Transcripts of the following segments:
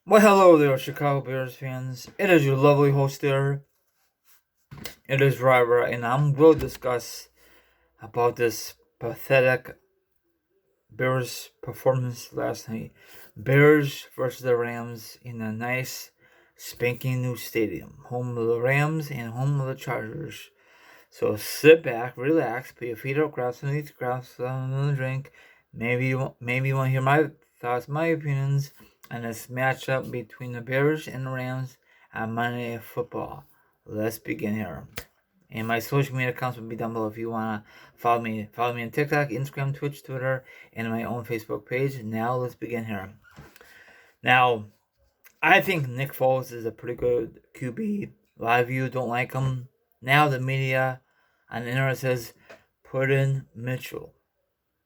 Well, hello there, Chicago Bears fans. It is your lovely host there. It is Ryder, and I'm going to discuss about this pathetic Bears performance last night. Bears versus the Rams in a nice, spanking new stadium, home of the Rams and home of the Chargers. So sit back, relax, put your feet up, grab some eat, grab some drink. Maybe you want to hear my thoughts, my opinions on this matchup between the Bears and the Rams on Monday Night Football. Let's begin here. And my social media accounts will be down below if you wanna follow me. Follow me on TikTok, Instagram, Twitch, Twitter, and my own Facebook page. Now let's begin here. Now, I think Nick Foles is a pretty good QB. A lot of you don't like him. Now the media on the internet says, put in Mitchell.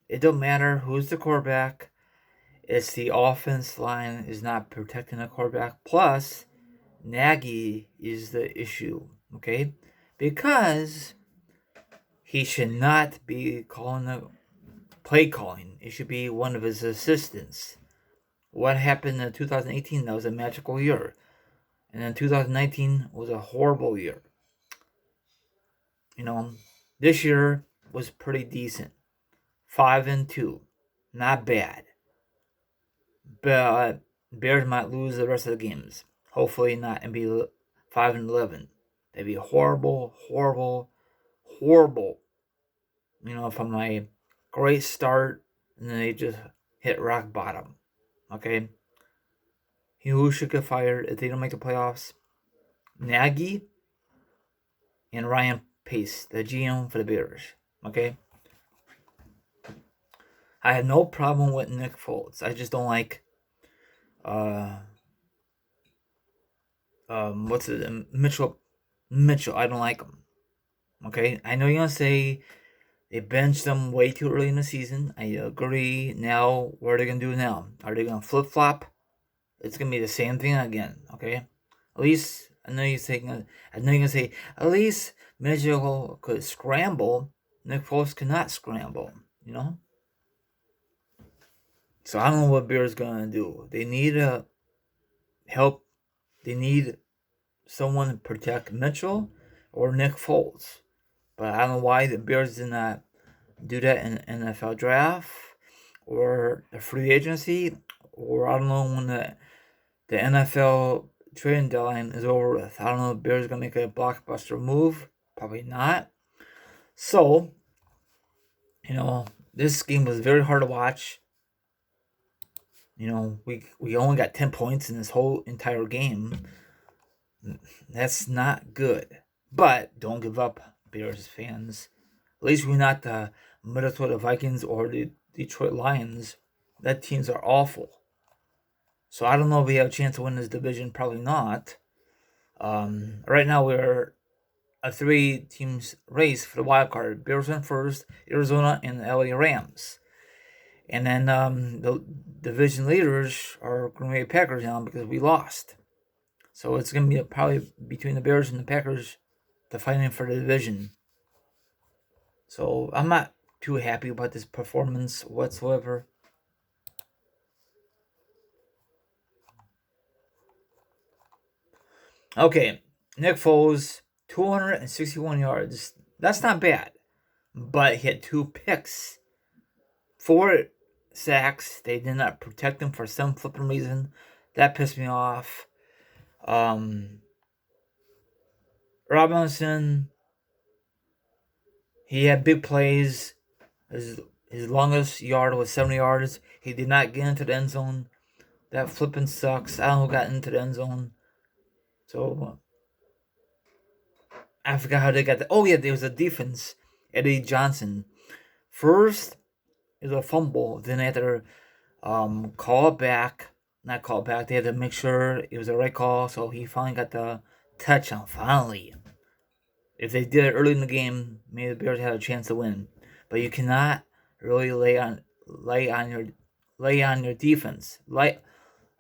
It don't matter who's the quarterback. It's the offense line is not protecting the quarterback. Plus, Nagy is the issue. Okay? Because he should not be calling the play calling. It should be one of his assistants. What happened in 2018? That was a magical year. And then 2019 was a horrible year. You know, this year was pretty decent. 5-2. Not bad. But Bears might lose the rest of the games. Hopefully not and be 5-11. That'd be horrible, horrible, horrible. You know, from a great start and then they just hit rock bottom. Okay? Who should get fired if they don't make the playoffs? Nagy and Ryan Pace, the GM for the Bears. Okay? I have no problem with Nick Foles. I just don't like what's it? Mitchell. I don't like him. Okay? I know you're gonna say they benched him way too early in the season. I agree. Now, what are they gonna do now? Are they gonna flip flop? It's gonna be the same thing again. Okay? At least I know you're saying. I know you're gonna say at least Mitchell could scramble. Nick Foles cannot scramble. You know. So I don't know what Bears gonna do. They need help. They need someone to protect Mitchell or Nick Foles. But I don't know why the Bears did not do that in the NFL draft or the free agency, or I don't know when the NFL trading deadline is over with. I don't know if Bears gonna make a blockbuster move. Probably not. So, you know, this game was very hard to watch. You know, we only got 10 points in this whole entire game. That's not good. But don't give up, Bears fans. At least we're not the Minnesota Vikings or the Detroit Lions. That teams are awful. So I don't know if we have a chance to win this division. Probably not. Right now we're a 3 teams race for the wild card. Bears in first, Arizona, and the LA Rams. And then the division leaders are Green Bay Packers now because we lost. So it's going to be probably between the Bears and the Packers to fighting for the division. So I'm not too happy about this performance whatsoever. Okay, Nick Foles, 261 yards. That's not bad. But he had 2 picks, 4 sacks. They did not protect him for some flipping reason. That pissed me off. Robinson, he had big plays. His longest yard was 70 yards. He did not get into the end zone. That flipping sucks. I don't know who got into the end zone. So I forgot how they got that. Oh yeah, there was a defense. Eddie Johnson. First, it was a fumble. Then they had to call it back. Not call it back. They had to make sure it was the right call. So he finally got the touchdown. Finally. If they did it early in the game, maybe the Bears had a chance to win. But you cannot really lay on your defense.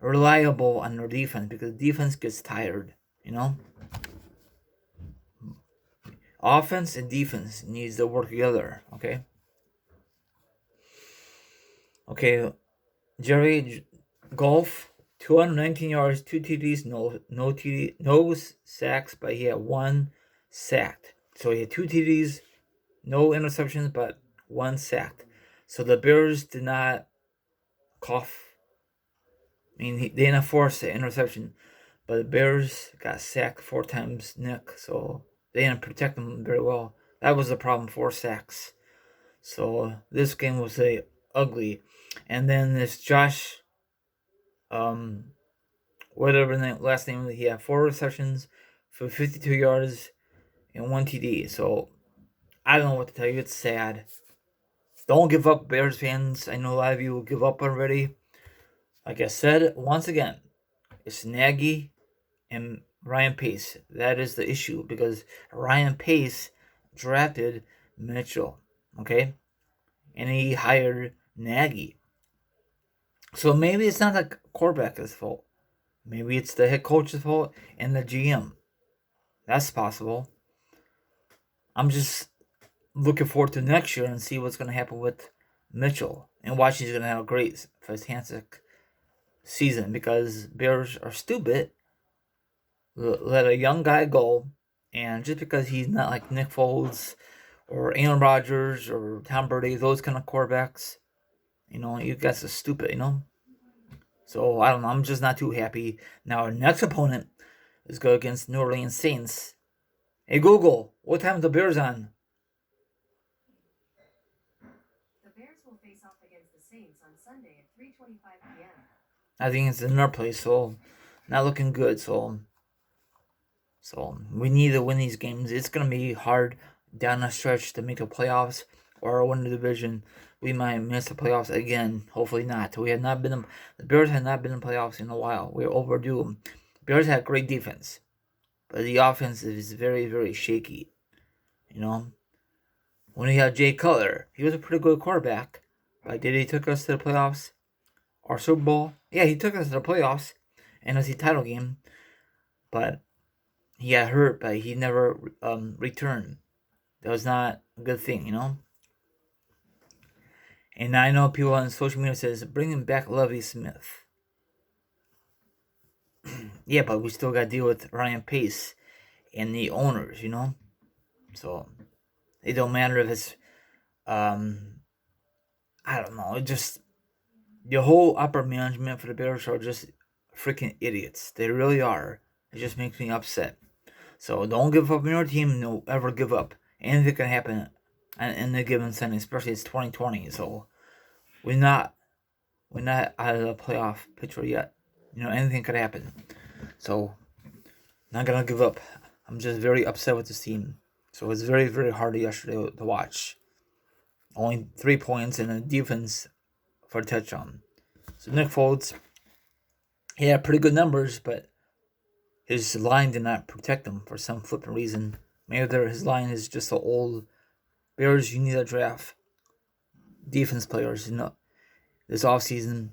Reliable on your defense because defense gets tired, you know? Offense and defense needs to work together, okay? Okay, Jerry Golf, 219 yards, 2 TDs, no sacks, but he had 1 sacked. So he had 2 TDs, no interceptions, but 1 sacked. So the Bears did not cough. I mean, they didn't force the interception, but the Bears got sacked 4 times, Nick. So they didn't protect him very well. That was the problem, 4 sacks. So this game was ugly. And then this Josh, whatever the last name, he had 4 receptions for 52 yards and 1 TD. So I don't know what to tell you. It's sad. Don't give up, Bears fans. I know a lot of you will give up already. Like I said, once again, it's Nagy and Ryan Pace. That is the issue because Ryan Pace drafted Mitchell, okay? And he hired Nagy. So maybe it's not the quarterback's fault. Maybe it's the head coach's fault and the GM. That's possible. I'm just looking forward to next year and see what's going to happen with Mitchell. And watch, he's going to have a great fantastic season because Bears are stupid. Let a young guy go, and just because he's not like Nick Foles or Aaron Rodgers or Tom Brady, those kind of quarterbacks, you guys are stupid, So I don't know. I'm just not too happy. Now our next opponent is go against New Orleans Saints. Hey Google, what time is the Bears on? The Bears will face off against the Saints on Sunday at 3:25 p.m. I think it's in our place, so not looking good. So we need to win these games. It's gonna be hard down the stretch to make the playoffs or win the division. We might miss the playoffs again. Hopefully not. The Bears have not been in playoffs in a while. We're overdue. Bears have great defense, but the offense is very, very shaky. When you have Jay Cutler, he was a pretty good quarterback, but did he took us to the playoffs or Super Bowl? Yeah, he took us to the playoffs, NFC title game, but he got hurt, but he never returned. That was not a good thing, And I know people on social media says bring back Lovie Smith. Yeah, but we still got to deal with Ryan Pace and the owners, So it don't matter if it's I don't know. It just the whole upper management for the Bears are just freaking idiots. They really are. It just makes me upset. So don't give up on your team. No, ever give up. Anything can happen in the given Sunday, especially it's 2020. So we're not out of the playoff picture yet. Anything could happen. So not gonna give up. I'm just very upset with this team. So it's very, very hard yesterday to watch. Only 3 points and a defense for a touchdown. So Nick Foles, he had pretty good numbers, but his line did not protect him for some flipping reason. Maybe his line is just so old. Bears, you need to draft defense players, this offseason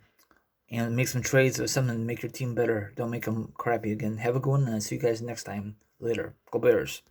and make some trades or something to make your team better. Don't make them crappy again. Have a good one, and I'll see you guys next time. Later. Go Bears.